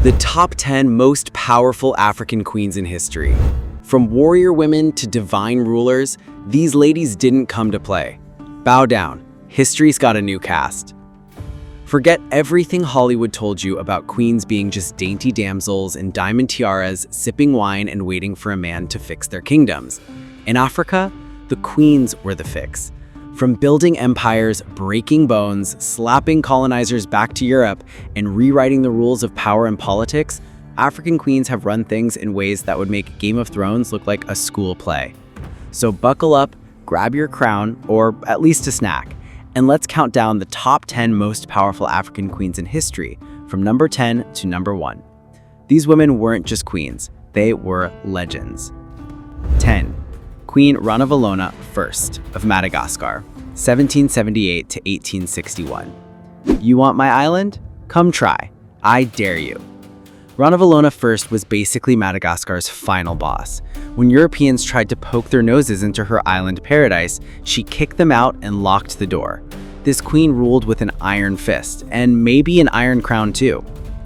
The top 10 most powerful African queens in history. From warrior women to divine rulers, these ladies didn't come to play. Bow down, history's got a new cast. Forget everything Hollywood told you about queens being just dainty damsels in diamond tiaras, sipping wine and waiting for a man to fix their kingdoms. In Africa, the queens were the fix. From building empires, breaking bones, slapping colonizers back to Europe, and rewriting the rules of power and politics, African queens have run things in ways that would make Game of Thrones look like a school play. So buckle up, grab your crown, or at least a snack, and let's count down the top 10 most powerful African queens in history, from number 10 to number 1. These women weren't just queens, they were legends. 10. Queen Ranavalona I of Madagascar, 1778 to 1861. You want my island? Come try. I dare you. Ranavalona I was basically Madagascar's final boss. When Europeans tried to poke their noses into her island paradise, she kicked them out and locked the door. This queen ruled with an iron fist, and maybe an iron crown too.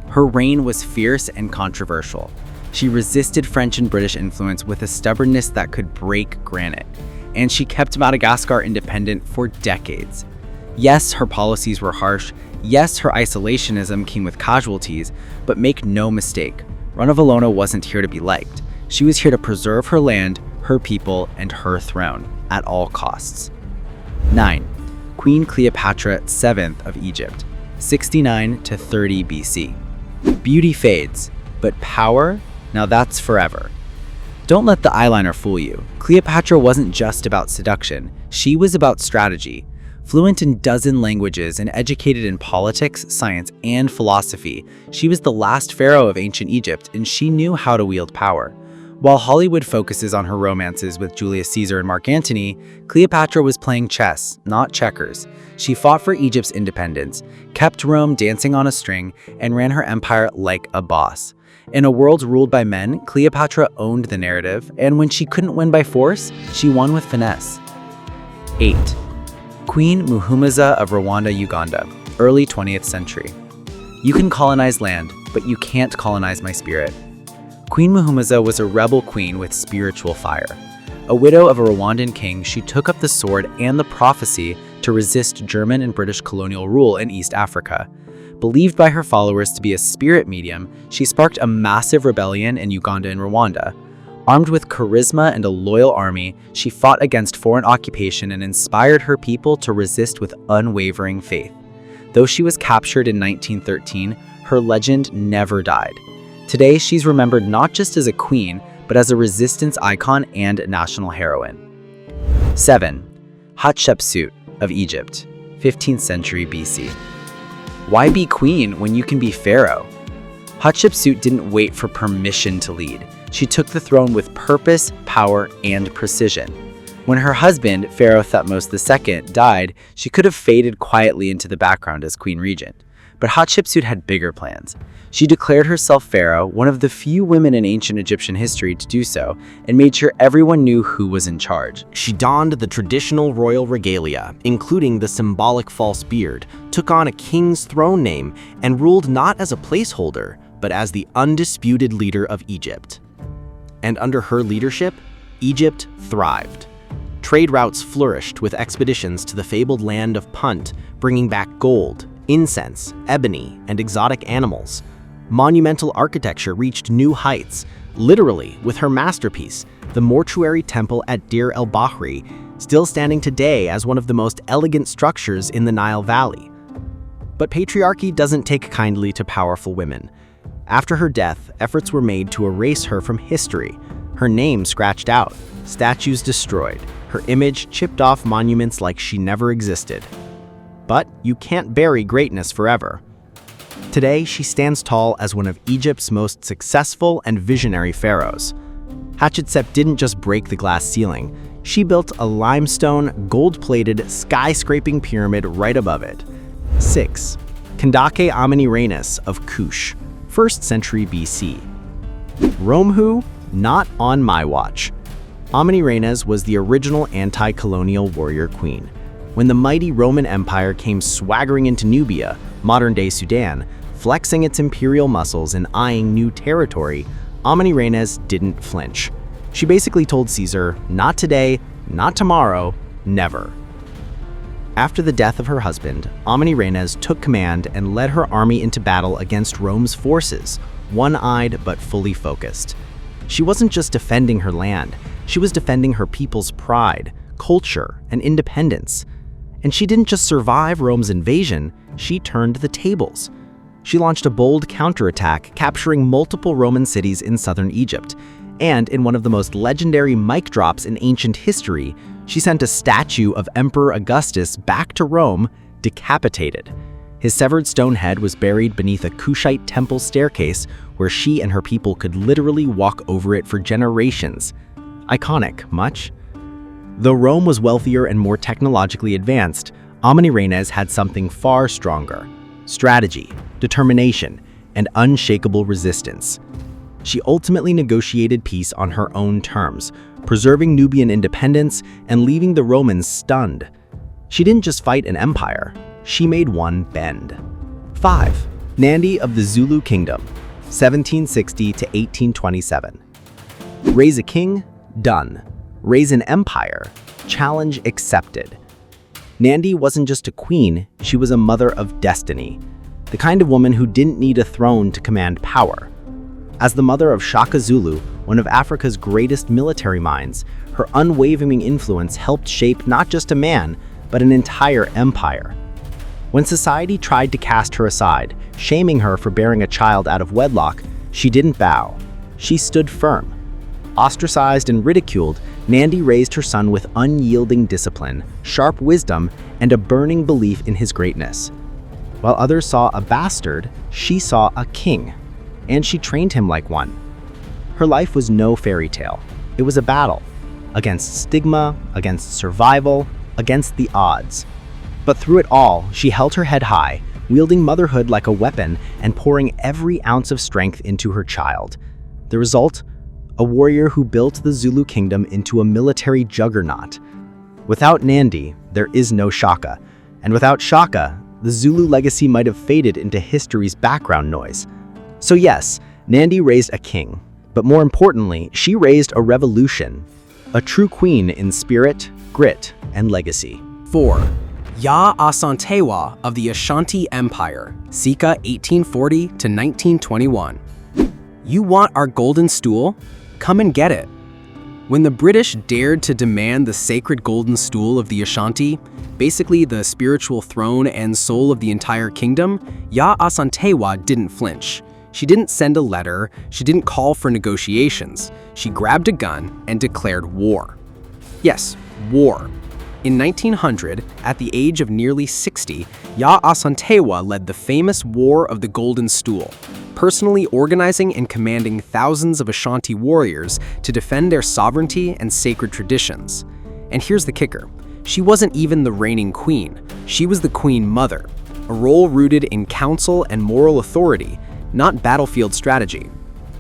Her reign was fierce and controversial. She resisted French and British influence with a stubbornness that could break granite, and she kept Madagascar independent for decades. Yes, her policies were harsh. Yes, her isolationism came with casualties, but make no mistake, Ranavalona wasn't here to be liked. She was here to preserve her land, her people, and her throne at all costs. 9. Queen Cleopatra VII of Egypt, 69 to 30 BC. Beauty fades, but power? Now that's forever. Don't let the eyeliner fool you. Cleopatra wasn't just about seduction. She was about strategy. Fluent in dozen languages and educated in politics, science, and philosophy, she was the last pharaoh of ancient Egypt, and she knew how to wield power. While Hollywood focuses on her romances with Julius Caesar and Mark Antony, Cleopatra was playing chess, not checkers. She fought for Egypt's independence, kept Rome dancing on a string, and ran her empire like a boss. In a world ruled by men, Cleopatra owned the narrative, and when she couldn't win by force, she won with finesse. 8. Queen Muhumuza of Rwanda, Uganda, early 20th century. You can colonize land, but you can't colonize my spirit. Queen Muhumuza was a rebel queen with spiritual fire. A widow of a Rwandan king, she took up the sword and the prophecy to resist German and British colonial rule in East Africa. Believed by her followers to be a spirit medium, she sparked a massive rebellion in Uganda and Rwanda. Armed with charisma and a loyal army, she fought against foreign occupation and inspired her people to resist with unwavering faith. Though she was captured in 1913, her legend never died. Today, she's remembered not just as a queen, but as a resistance icon and national heroine. 7. Hatshepsut of Egypt, 15th century BC. Why be queen when you can be pharaoh? Hatshepsut didn't wait for permission to lead. She took the throne with purpose, power, and precision. When her husband, Pharaoh Thutmose II, died, she could have faded quietly into the background as queen regent. But Hatshepsut had bigger plans. She declared herself pharaoh, one of the few women in ancient Egyptian history to do so, and made sure everyone knew who was in charge. She donned the traditional royal regalia, including the symbolic false beard, took on a king's throne name, and ruled not as a placeholder, but as the undisputed leader of Egypt. And under her leadership, Egypt thrived. Trade routes flourished with expeditions to the fabled land of Punt, bringing back gold, incense, ebony, and exotic animals. Monumental architecture reached new heights, literally with her masterpiece, the mortuary temple at Deir el-Bahri, still standing today as one of the most elegant structures in the Nile Valley. But patriarchy doesn't take kindly to powerful women. After her death, efforts were made to erase her from history. Her name scratched out, statues destroyed, her image chipped off monuments like she never existed. But you can't bury greatness forever. Today, she stands tall as one of Egypt's most successful and visionary pharaohs. Hatshepsut didn't just break the glass ceiling. She built a limestone, gold-plated, sky-scraping pyramid right above it. 6. Kandake Amini of Kush, 1st century BC. Rome who? Not on my watch. Amini was the original anti-colonial warrior queen. When the mighty Roman Empire came swaggering into Nubia, modern-day Sudan, Flexing its imperial muscles and eyeing new territory, Amenemhes didn't flinch. She basically told Caesar, not today, not tomorrow, never. After the death of her husband, Amenemhes took command and led her army into battle against Rome's forces, one-eyed but fully focused. She wasn't just defending her land, she was defending her people's pride, culture, and independence. And she didn't just survive Rome's invasion, she turned the tables. She launched a bold counterattack, capturing multiple Roman cities in southern Egypt. And in one of the most legendary mic drops in ancient history, she sent a statue of Emperor Augustus back to Rome, decapitated. His severed stone head was buried beneath a Kushite temple staircase where she and her people could literally walk over it for generations. Iconic, much? Though Rome was wealthier and more technologically advanced, Amenemhes had something far stronger: strategy, determination, and unshakable resistance. She ultimately negotiated peace on her own terms, preserving Nubian independence and leaving the Romans stunned. She didn't just fight an empire, she made one bend. 5. Nandi of the Zulu Kingdom, 1760 to 1827. Raise a king? Done. Raise an empire? Challenge accepted. Nandi wasn't just a queen, she was a mother of destiny, the kind of woman who didn't need a throne to command power. As the mother of Shaka Zulu, one of Africa's greatest military minds, her unwavering influence helped shape not just a man, but an entire empire. When society tried to cast her aside, shaming her for bearing a child out of wedlock, she didn't bow. She stood firm. Ostracized and ridiculed, Nandi raised her son with unyielding discipline, sharp wisdom, and a burning belief in his greatness. While others saw a bastard, she saw a king, and she trained him like one. Her life was no fairy tale. It was a battle, against stigma, against survival, against the odds. But through it all, she held her head high, wielding motherhood like a weapon and pouring every ounce of strength into her child. The result? A warrior who built the Zulu kingdom into a military juggernaut. Without Nandi, there is no Shaka. And without Shaka, the Zulu legacy might have faded into history's background noise. So yes, Nandi raised a king. But more importantly, she raised a revolution. A true queen in spirit, grit, and legacy. 4. Ya Asantewa of the Ashanti Empire, circa 1840 to 1921. You want our golden stool? Come and get it. When the British dared to demand the sacred golden stool of the Ashanti, basically the spiritual throne and soul of the entire kingdom, Ya Asantewa didn't flinch. She didn't send a letter, she didn't call for negotiations. She grabbed a gun and declared war. Yes, war. In 1900, at the age of nearly 60, Ya Asantewa led the famous War of the Golden Stool, personally organizing and commanding thousands of Ashanti warriors to defend their sovereignty and sacred traditions. And here's the kicker. She wasn't even the reigning queen. She was the queen mother, a role rooted in counsel and moral authority, not battlefield strategy.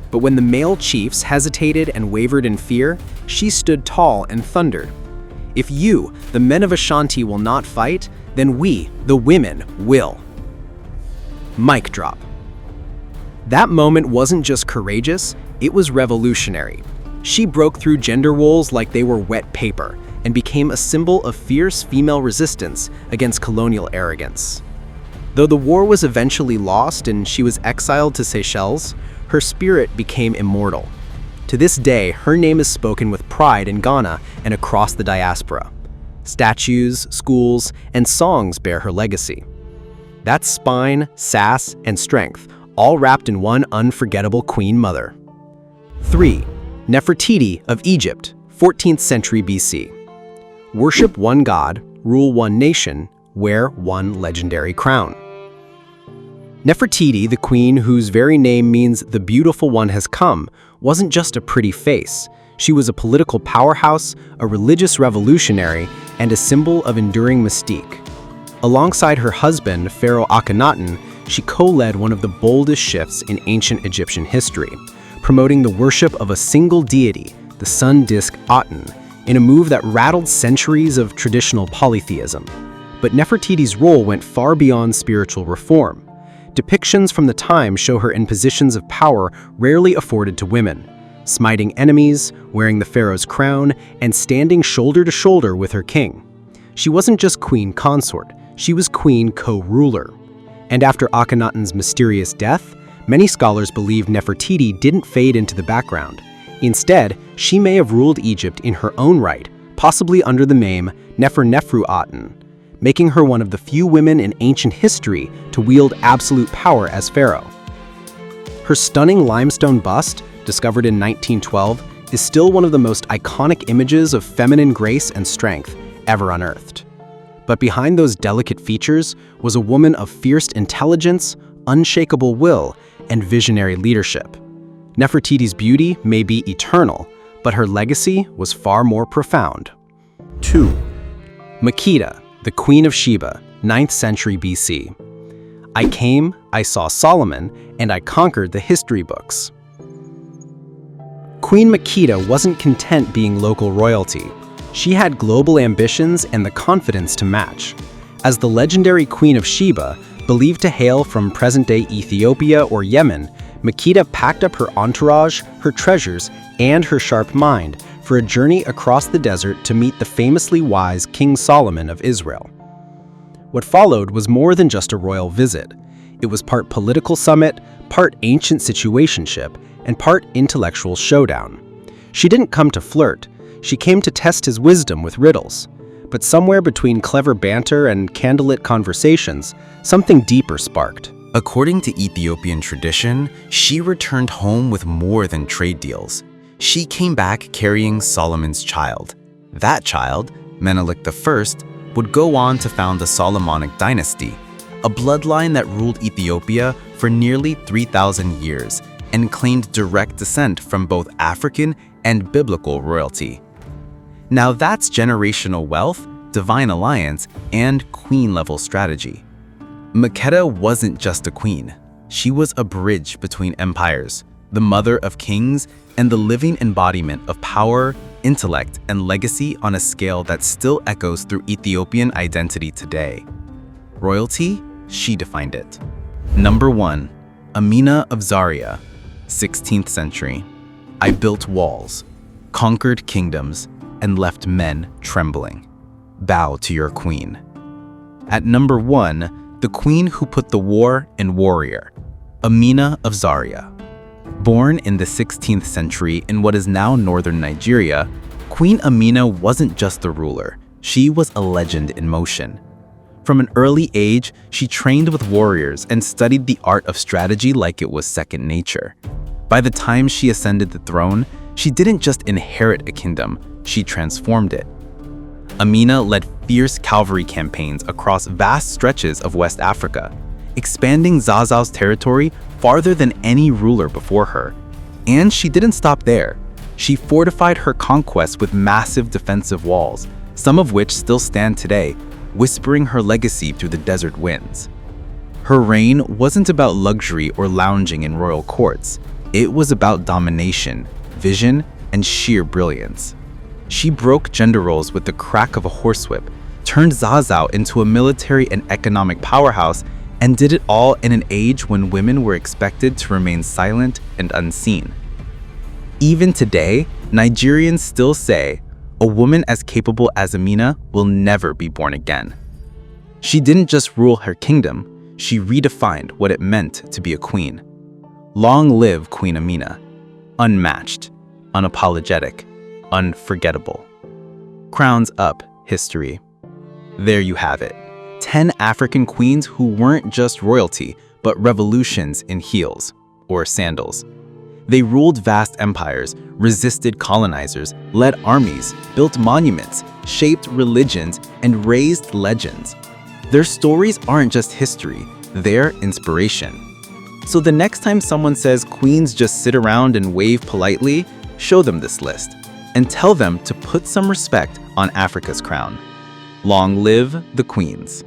But when the male chiefs hesitated and wavered in fear, she stood tall and thundered. If you, the men of Ashanti, will not fight, then we, the women, will. Mic drop. That moment wasn't just courageous, it was revolutionary. She broke through gender roles like they were wet paper and became a symbol of fierce female resistance against colonial arrogance. Though the war was eventually lost and she was exiled to Seychelles, her spirit became immortal. To this day, her name is spoken with pride in Ghana and across the diaspora. Statues, schools, and songs bear her legacy. That's spine, sass, and strength, all wrapped in one unforgettable queen mother. 3. Nefertiti of Egypt, 14th century BC. Worship one god, rule one nation, wear one legendary crown. Nefertiti, the queen whose very name means the beautiful one has come, wasn't just a pretty face. She was a political powerhouse, a religious revolutionary, and a symbol of enduring mystique. Alongside her husband, Pharaoh Akhenaten, she co-led one of the boldest shifts in ancient Egyptian history, promoting the worship of a single deity, the sun disk Aten, in a move that rattled centuries of traditional polytheism. But Nefertiti's role went far beyond spiritual reform. Depictions from the time show her in positions of power rarely afforded to women, smiting enemies, wearing the pharaoh's crown, and standing shoulder to shoulder with her king. She wasn't just queen consort, she was queen co-ruler. And after Akhenaten's mysterious death, many scholars believe Nefertiti didn't fade into the background. Instead, she may have ruled Egypt in her own right, possibly under the name Nefer-Nefru-Aten, making her one of the few women in ancient history to wield absolute power as pharaoh. Her stunning limestone bust, discovered in 1912, is still one of the most iconic images of feminine grace and strength ever unearthed. But behind those delicate features was a woman of fierce intelligence, unshakable will, and visionary leadership. Nefertiti's beauty may be eternal, but her legacy was far more profound. 2. Makeda, the Queen of Sheba, 9th century BC. I came, I saw Solomon, and I conquered the history books. Queen Makeda wasn't content being local royalty. She had global ambitions and the confidence to match. As the legendary Queen of Sheba, believed to hail from present-day Ethiopia or Yemen, Makeda packed up her entourage, her treasures, and her sharp mind for a journey across the desert to meet the famously wise King Solomon of Israel. What followed was more than just a royal visit. It was part political summit, part ancient situationship, and part intellectual showdown. She didn't come to flirt, she came to test his wisdom with riddles. But somewhere between clever banter and candlelit conversations, something deeper sparked. According to Ethiopian tradition, she returned home with more than trade deals. She came back carrying Solomon's child. That child, Menelik I, would go on to found the Solomonic dynasty, a bloodline that ruled Ethiopia for nearly 3,000 years and claimed direct descent from both African and biblical royalty. Now that's generational wealth, divine alliance, and queen-level strategy. Makeda wasn't just a queen. She was a bridge between empires, the mother of kings, and the living embodiment of power, intellect, and legacy on a scale that still echoes through Ethiopian identity today. Royalty? She defined it. Number 1. Amina of Zaria, 16th century. I built walls, conquered kingdoms, and left men trembling. Bow to your queen. At number 1, the queen who put the war in warrior, Amina of Zaria. Born in the 16th century in what is now northern Nigeria, Queen Amina wasn't just a ruler, she was a legend in motion. From an early age, she trained with warriors and studied the art of strategy like it was second nature. By the time she ascended the throne, she didn't just inherit a kingdom, she transformed it. Amina led fierce cavalry campaigns across vast stretches of West Africa, expanding Zaza's territory farther than any ruler before her. And she didn't stop there. She fortified her conquests with massive defensive walls, some of which still stand today, whispering her legacy through the desert winds. Her reign wasn't about luxury or lounging in royal courts. It was about domination, vision, and sheer brilliance. She broke gender roles with the crack of a horsewhip, turned Zaza into a military and economic powerhouse, and did it all in an age when women were expected to remain silent and unseen. Even today, Nigerians still say, a woman as capable as Amina will never be born again. She didn't just rule her kingdom, she redefined what it meant to be a queen. Long live Queen Amina. Unmatched, unapologetic, unforgettable. Crowns up history. There you have it. 10 African queens who weren't just royalty, but revolutions in heels or sandals. They ruled vast empires, resisted colonizers, led armies, built monuments, shaped religions, and raised legends. Their stories aren't just history, they're inspiration. So the next time someone says queens just sit around and wave politely, show them this list and tell them to put some respect on Africa's crown. Long live the queens.